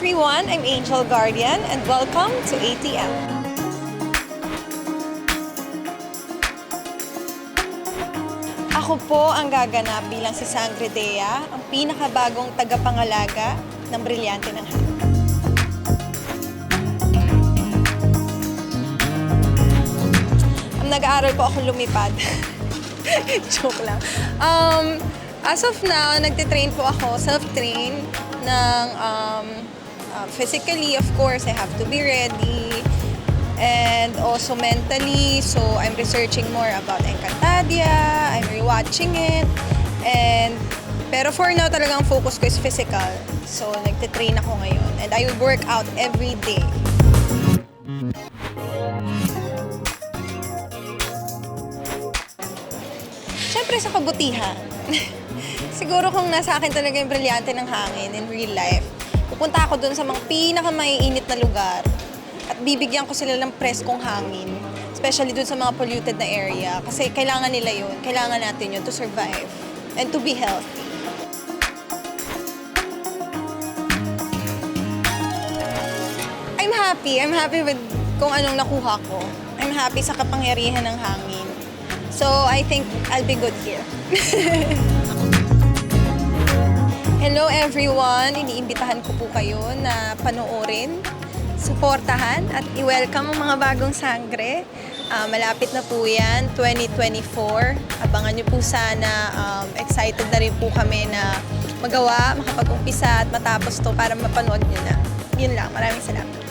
everyone, I'm Angel Guardian and welcome to ATM. Ako po ang gaganap bilang si Sangre Dea, ang pinakabagong tagapangalaga ng Brilyante ng Hangin. Nag-aaral po ako lumipad. Joke lang. As of now, nagtitrain po ako, self-train ng physically, of course, I have to be ready. And also mentally, so I'm researching more about Encantadia, I'm rewatching it. Pero for now, talagang focus ko is physical. So, nagtitrain ako ngayon. And I will work out every day. Siyempre sa kabutihan. Siguro kung nasa akin talaga yung Brilyante ng Hangin in real life, pupunta ako dun sa mga pinakamaiinit na lugar at bibigyan ko sila ng preskong hangin. Especially dun sa mga polluted na area. Kasi kailangan nila yun. Kailangan natin yun to survive and to be healthy. I'm happy. I'm happy with kung anong nakuha ko. I'm happy sa kapangyarihan ng hangin. So, I think I'll be good here. Hello everyone! Iniimbitahan ko po kayo na panoorin, suportahan at i-welcome ang mga bagong sangre. Malapit na po yan, 2024. Abangan nyo po sana. Excited na rin po kami na magawa, makapag-umpisa at matapos to para mapanood nyo na. Yun lang. Maraming salamat.